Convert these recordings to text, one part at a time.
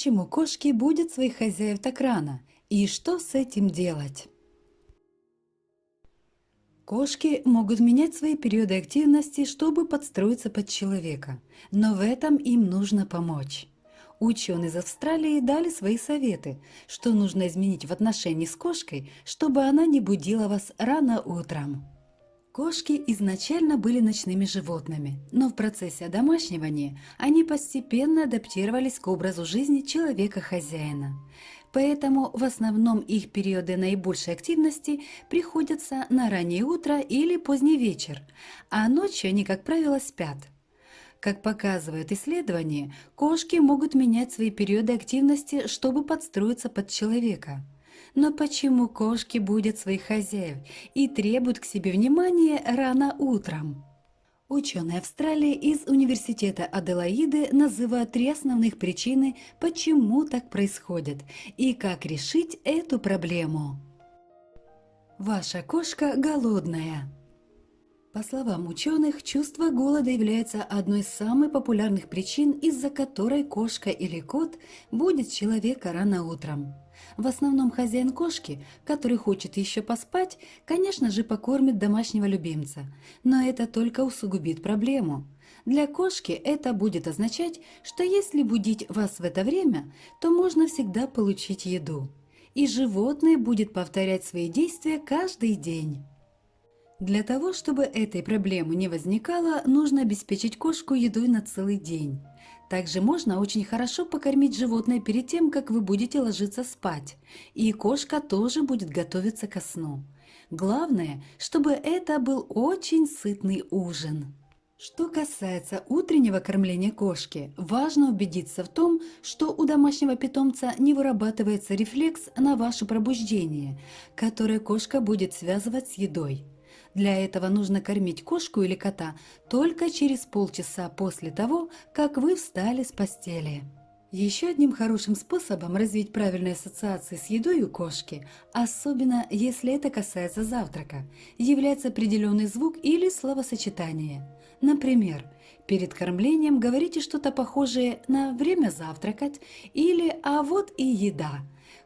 Почему кошки будут своих хозяев так рано? И что с этим делать? Кошки могут менять свои периоды активности, чтобы подстроиться под человека, но в этом им нужно помочь. Ученые из Австралии дали свои советы, что нужно изменить в отношении с кошкой, чтобы она не будила вас рано утром. Кошки изначально были ночными животными, но в процессе одомашнивания они постепенно адаптировались к образу жизни человека-хозяина. Поэтому в основном их периоды наибольшей активности приходятся на раннее утро или поздний вечер, а ночью они, как правило, спят. Как показывают исследования, кошки могут менять свои периоды активности, чтобы подстроиться под человека. Но почему кошки будут своих хозяев и требуют к себе внимания рано утром? Ученые Австралии из Университета Аделаиды называют 3 основных причины, почему так происходит, и как решить эту проблему. Ваша кошка голодная. По словам ученых, чувство голода является одной из самых популярных причин, из-за которой кошка или кот будет человека рано утром. В основном хозяин кошки, который хочет еще поспать, конечно же, покормит домашнего любимца, но это только усугубит проблему. Для кошки это будет означать, что если будить вас в это время, то можно всегда получить еду. И животное будет повторять свои действия каждый день. Для того, чтобы этой проблемы не возникало, нужно обеспечить кошку едой на целый день. Также можно очень хорошо покормить животное перед тем, как вы будете ложиться спать, и кошка тоже будет готовиться ко сну. Главное, чтобы это был очень сытный ужин. Что касается утреннего кормления кошки, важно убедиться в том, что у домашнего питомца не вырабатывается рефлекс на ваше пробуждение, которое кошка будет связывать с едой. Для этого нужно кормить кошку или кота только через полчаса после того, как вы встали с постели. Еще одним хорошим способом развить правильные ассоциации с едой у кошки, особенно если это касается завтрака, является определенный звук или словосочетание. Например, перед кормлением говорите что-то похожее на «время завтракать» или «а вот и еда».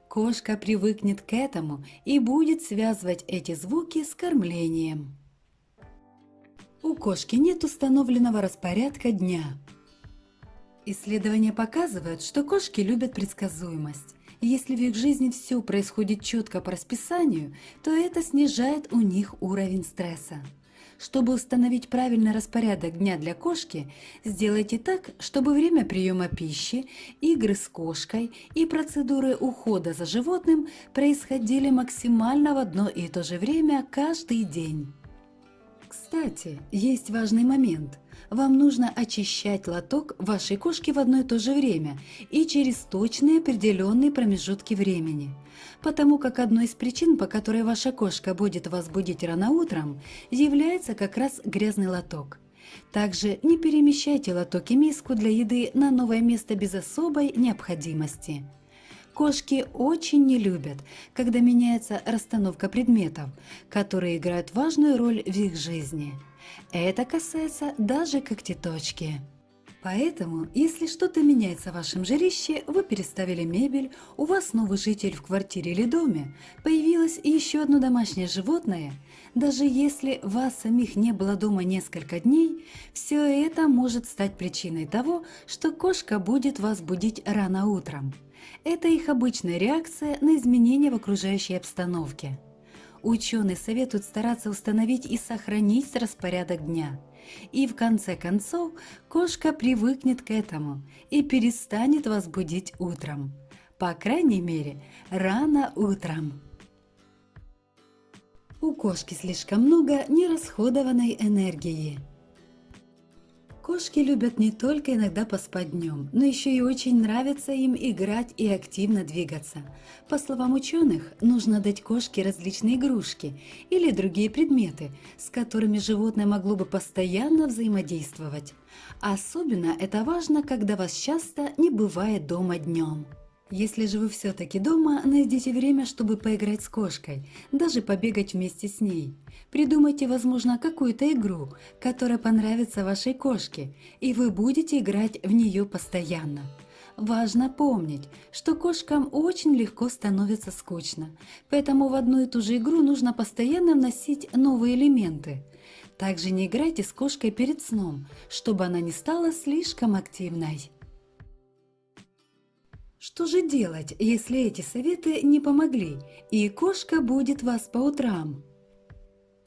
Кошка привыкнет к этому и будет связывать эти звуки с кормлением. У кошки нет установленного распорядка дня. Исследования показывают, что кошки любят предсказуемость. Если в их жизни все происходит четко по расписанию, то это снижает у них уровень стресса. Чтобы установить правильный распорядок дня для кошки, сделайте так, чтобы время приема пищи, игры с кошкой и процедуры ухода за животным происходили максимально в одно и то же время каждый день. Кстати, есть важный момент. Вам нужно очищать лоток вашей кошки в одно и то же время и через точные определенные промежутки времени. Потому как одной из причин, по которой ваша кошка будет вас будить рано утром, является как раз грязный лоток. Также не перемещайте лоток и миску для еды на новое место без особой необходимости. Кошки очень не любят, когда меняется расстановка предметов, которые играют важную роль в их жизни. Это касается даже когтеточки. Поэтому, если что-то меняется в вашем жилище, вы переставили мебель, у вас новый житель в квартире или доме, появилось еще одно домашнее животное, даже если вас самих не было дома несколько дней, все это может стать причиной того, что кошка будет вас будить рано утром. Это их обычная реакция на изменения в окружающей обстановке. Ученые советуют стараться установить и сохранить распорядок дня. И в конце концов кошка привыкнет к этому и перестанет вас будить утром. По крайней мере, рано утром. У кошки слишком много нерасходованной энергии. Кошки любят не только иногда поспать днем, но еще и очень нравится им играть и активно двигаться. По словам ученых, нужно дать кошке различные игрушки или другие предметы, с которыми животное могло бы постоянно взаимодействовать. Особенно это важно, когда вас часто не бывает дома днем. Если же вы все-таки дома, найдите время, чтобы поиграть с кошкой, даже побегать вместе с ней. Придумайте, возможно, какую-то игру, которая понравится вашей кошке, и вы будете играть в нее постоянно. Важно помнить, что кошкам очень легко становится скучно, поэтому в одну и ту же игру нужно постоянно вносить новые элементы. Также не играйте с кошкой перед сном, чтобы она не стала слишком активной. Что же делать, если эти советы не помогли, и кошка будет вас по утрам?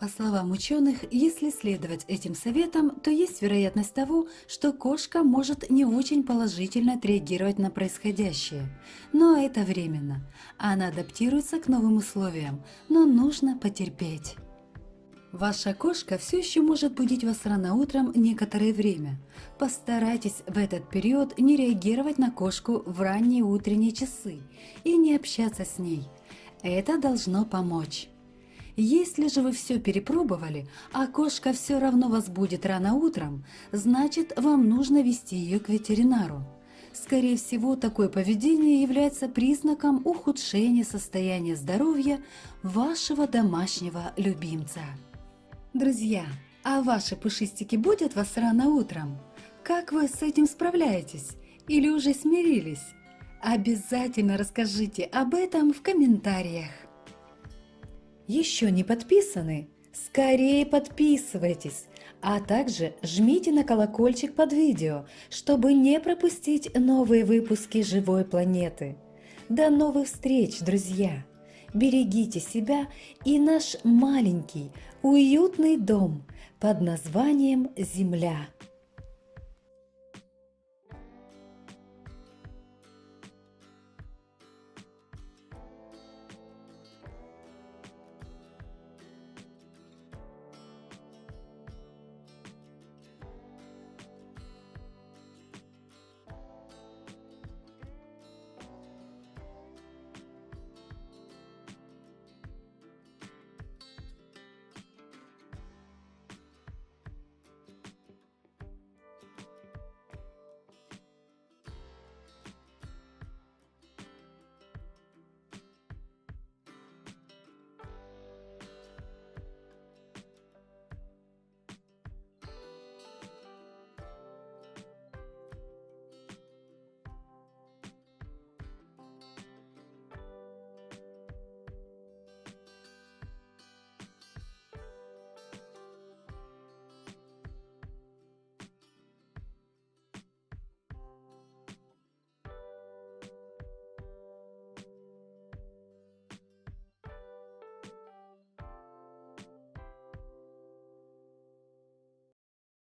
По словам ученых, если следовать этим советам, то есть вероятность того, что кошка может не очень положительно отреагировать на происходящее. Но это временно. Она адаптируется к новым условиям, но нужно потерпеть. Ваша кошка все еще может будить вас рано утром некоторое время. Постарайтесь в этот период не реагировать на кошку в ранние утренние часы и не общаться с ней. Это должно помочь. Если же вы все перепробовали, а кошка все равно вас будет рано утром, значит, вам нужно вести ее к ветеринару. Скорее всего, такое поведение является признаком ухудшения состояния здоровья вашего домашнего любимца. Друзья, а ваши пушистики будут вас рано утром? Как вы с этим справляетесь? Или уже смирились? Обязательно расскажите об этом в комментариях. Еще не подписаны? Скорее подписывайтесь, а также жмите на колокольчик под видео, чтобы не пропустить новые выпуски «Живой планеты». До новых встреч, друзья! Берегите себя и наш маленький, уютный дом под названием Земля.